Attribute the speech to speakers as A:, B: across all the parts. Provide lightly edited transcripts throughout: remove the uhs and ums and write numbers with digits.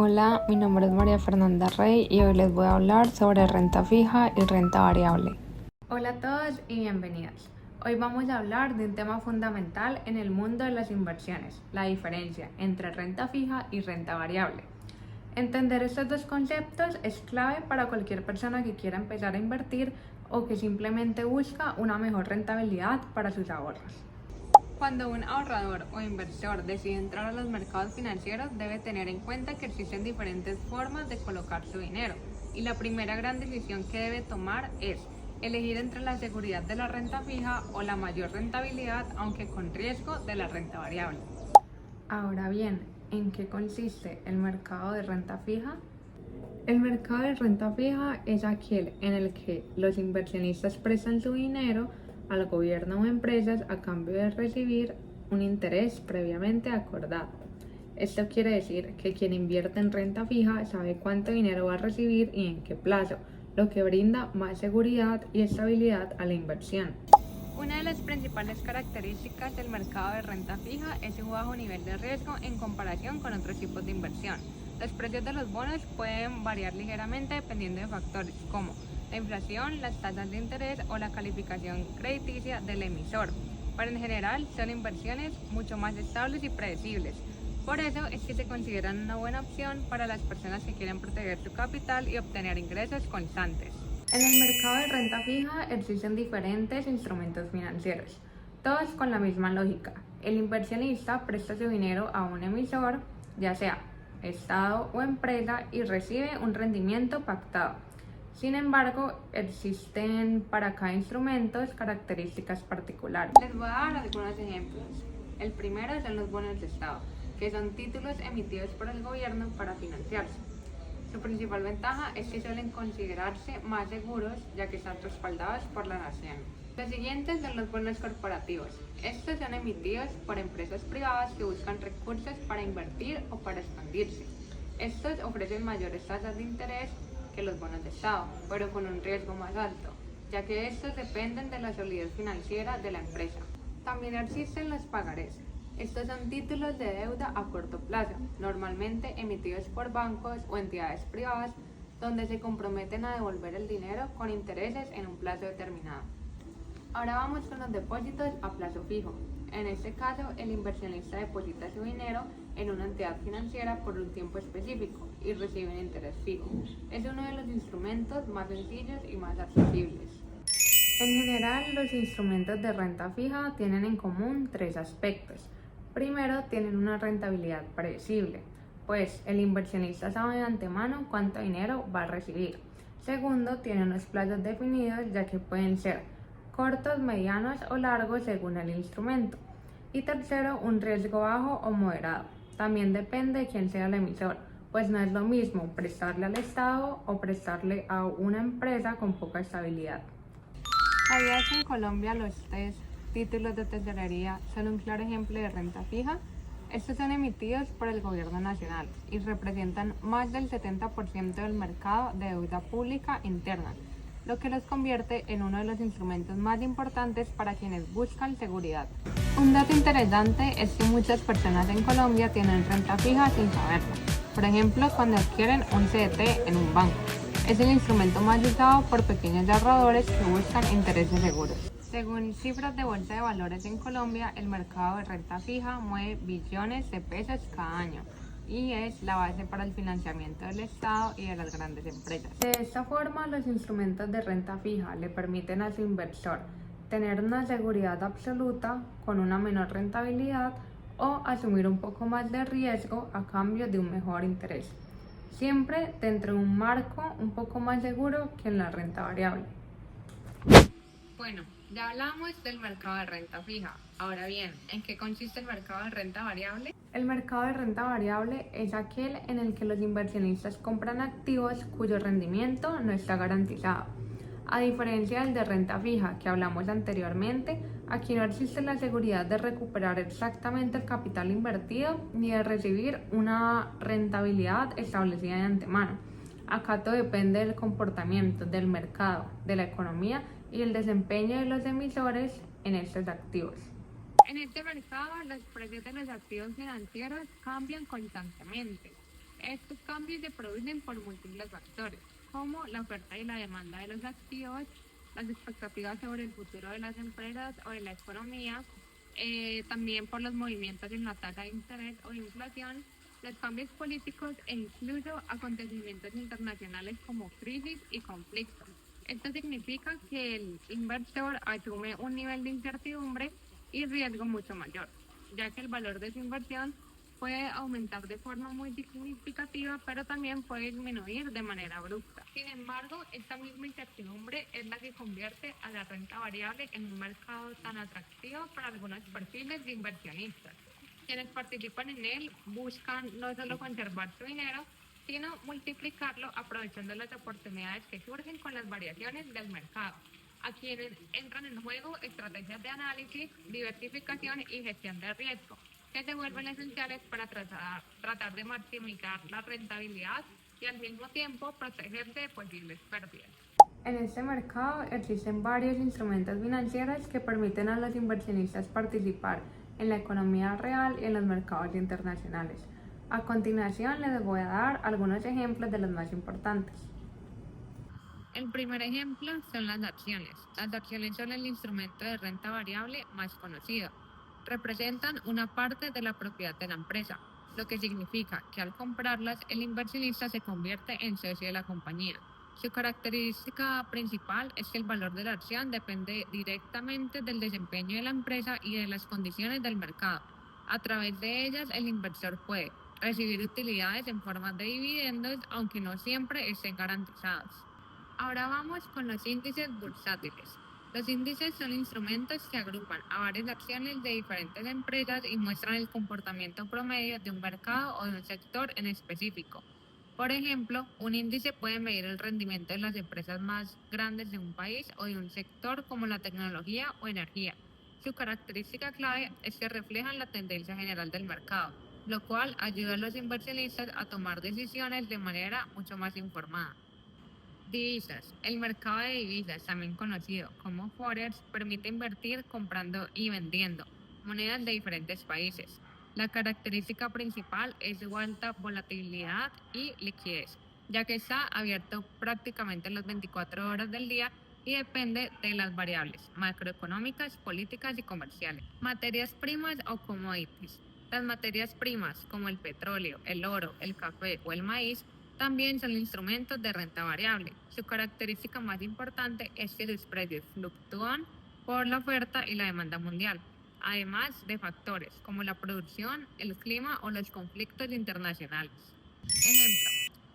A: Hola, mi nombre es María Fernanda Rey y hoy les voy a hablar sobre renta fija y renta variable. Hola a todos y bienvenidos. Hoy vamos a hablar de un tema fundamental en el mundo de las inversiones, la diferencia entre renta fija y renta variable. Entender estos dos conceptos es clave para cualquier persona que quiera empezar a invertir o que simplemente busca una mejor rentabilidad para sus ahorros. Cuando un ahorrador o inversor decide entrar a los mercados financieros, debe tener en cuenta que existen diferentes formas de colocar su dinero. Y la primera gran decisión que debe tomar es elegir entre la seguridad de la renta fija o la mayor rentabilidad, aunque con riesgo, de la renta variable. Ahora bien, ¿en qué consiste el mercado de renta fija? El mercado de renta fija es aquel en el que los inversionistas prestan su dinero al gobierno o empresas a cambio de recibir un interés previamente acordado. Esto quiere decir que quien invierte en renta fija sabe cuánto dinero va a recibir y en qué plazo, lo que brinda más seguridad y estabilidad a la inversión. Una de las principales características del mercado de renta fija es su bajo nivel de riesgo en comparación con otros tipos de inversión. Los precios de los bonos pueden variar ligeramente dependiendo de factores como la inflación, las tasas de interés o la calificación crediticia del emisor, pero en general son inversiones mucho más estables y predecibles. Por eso es que se consideran una buena opción para las personas que quieren proteger su capital y obtener ingresos constantes. En el mercado de renta fija existen diferentes instrumentos financieros, todos con la misma lógica. El inversionista presta su dinero a un emisor, ya sea Estado o empresa, y recibe un rendimiento pactado. Sin embargo, existen para cada instrumento características particulares. Les voy a dar algunos ejemplos. El primero son los bonos de Estado, que son títulos emitidos por el gobierno para financiarse. Su principal ventaja es que suelen considerarse más seguros, ya que están respaldados por la nación. Los siguientes son los bonos corporativos. Estos son emitidos por empresas privadas que buscan recursos para invertir o para expandirse. Estos ofrecen mayores tasas de interés que los bonos de Estado, pero con un riesgo más alto, ya que estos dependen de la solidez financiera de la empresa. También existen los pagarés. Estos son títulos de deuda a corto plazo, normalmente emitidos por bancos o entidades privadas, donde se comprometen a devolver el dinero con intereses en un plazo determinado. Ahora vamos con los depósitos a plazo fijo. En este caso, el inversionista deposita su dinero en una entidad financiera por un tiempo específico y recibe un interés fijo. Es uno de los instrumentos más sencillos y más accesibles. En general, los instrumentos de renta fija tienen en común tres aspectos. Primero, tienen una rentabilidad predecible, pues el inversionista sabe de antemano cuánto dinero va a recibir. Segundo, tienen unos plazos definidos, ya que pueden ser cortos, medianos o largos según el instrumento. Y tercero, un riesgo bajo o moderado. También depende de quién sea el emisor, pues no es lo mismo prestarle al Estado o prestarle a una empresa con poca estabilidad. ¿Sabías que en Colombia los títulos de tesorería son un claro ejemplo de renta fija? Estos son emitidos por el gobierno nacional y representan más del 70% del mercado de deuda pública interna, lo que los convierte en uno de los instrumentos más importantes para quienes buscan seguridad. Un dato interesante es que muchas personas en Colombia tienen renta fija sin saberlo. Por ejemplo, cuando adquieren un CDT en un banco. Es el instrumento más usado por pequeños ahorradores que buscan intereses seguros. Según cifras de Bolsa de Valores en Colombia, el mercado de renta fija mueve billones de pesos cada año y es la base para el financiamiento del Estado y de las grandes empresas. De esta forma, los instrumentos de renta fija le permiten a su inversor tener una seguridad absoluta con una menor rentabilidad o asumir un poco más de riesgo a cambio de un mejor interés, siempre dentro de un marco un poco más seguro que en la renta variable. Bueno, ya hablamos del mercado de renta fija. Ahora bien, ¿en qué consiste el mercado de renta variable? El mercado de renta variable es aquel en el que los inversionistas compran activos cuyo rendimiento no está garantizado. A diferencia del de renta fija que hablamos anteriormente, aquí no existe la seguridad de recuperar exactamente el capital invertido ni de recibir una rentabilidad establecida de antemano. Acá todo depende del comportamiento del mercado, de la economía y el desempeño de los emisores en estos activos. En este mercado, los precios de los activos financieros cambian constantemente. Estos cambios se producen por múltiples factores, como la oferta y la demanda de los activos, las expectativas sobre el futuro de las empresas o de la economía, también por los movimientos en la tasa de interés o inflación, los cambios políticos e incluso acontecimientos internacionales como crisis y conflictos. Esto significa que el inversor asume un nivel de incertidumbre y riesgo mucho mayor, ya que el valor de su inversión puede aumentar de forma muy significativa, pero también puede disminuir de manera abrupta. Sin embargo, esta misma incertidumbre es la que convierte a la renta variable en un mercado tan atractivo para algunos perfiles de inversionistas. Quienes participan en él buscan no solo conservar su dinero, sino multiplicarlo aprovechando las oportunidades que surgen con las variaciones del mercado. A quienes entran en juego estrategias de análisis, diversificación y gestión de riesgo, que se vuelven esenciales para tratar de maximizar la rentabilidad y al mismo tiempo protegerse de posibles pérdidas. En este mercado existen varios instrumentos financieros que permiten a los inversionistas participar en la economía real y en los mercados internacionales. A continuación les voy a dar algunos ejemplos de los más importantes. El primer ejemplo son las acciones. Las acciones son el instrumento de renta variable más conocido. Representan una parte de la propiedad de la empresa, lo que significa que al comprarlas el inversionista se convierte en socio de la compañía. Su característica principal es que el valor de la acción depende directamente del desempeño de la empresa y de las condiciones del mercado. A través de ellas el inversor puede recibir utilidades en forma de dividendos, aunque no siempre estén garantizadas. Ahora vamos con los índices bursátiles. Los índices son instrumentos que agrupan a varias acciones de diferentes empresas y muestran el comportamiento promedio de un mercado o de un sector en específico. Por ejemplo, un índice puede medir el rendimiento de las empresas más grandes de un país o de un sector como la tecnología o energía. Su característica clave es que reflejan la tendencia general del mercado, lo cual ayuda a los inversionistas a tomar decisiones de manera mucho más informada. Divisas. El mercado de divisas, también conocido como Forex, permite invertir comprando y vendiendo monedas de diferentes países. La característica principal es su alta volatilidad y liquidez, ya que está abierto prácticamente las 24 horas del día y depende de las variables macroeconómicas, políticas y comerciales. Materias primas o commodities. Las materias primas, como el petróleo, el oro, el café o el maíz, también son instrumentos de renta variable. Su característica más importante es que sus precios fluctúan por la oferta y la demanda mundial, además de factores como la producción, el clima o los conflictos internacionales. Ejemplo,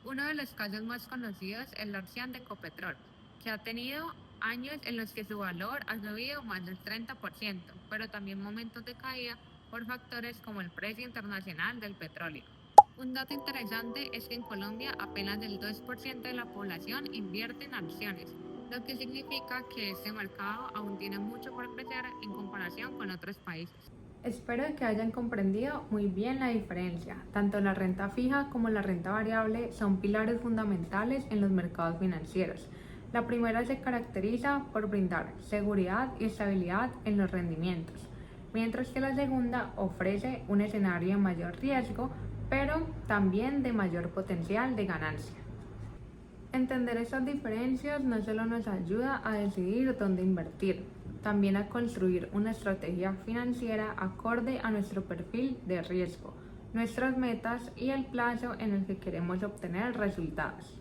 A: uno de los casos más conocidos es la acción de Ecopetrol, que ha tenido años en los que su valor ha subido más del 30%, pero también momentos de caída por factores como el precio internacional del petróleo. Un dato interesante es que en Colombia apenas el 2% de la población invierte en acciones, lo que significa que este mercado aún tiene mucho por crecer en comparación con otros países. Espero que hayan comprendido muy bien la diferencia. Tanto la renta fija como la renta variable son pilares fundamentales en los mercados financieros. La primera se caracteriza por brindar seguridad y estabilidad en los rendimientos, mientras que la segunda ofrece un escenario de mayor riesgo, pero también de mayor potencial de ganancia. Entender estas diferencias no solo nos ayuda a decidir dónde invertir, también a construir una estrategia financiera acorde a nuestro perfil de riesgo, nuestras metas y el plazo en el que queremos obtener resultados.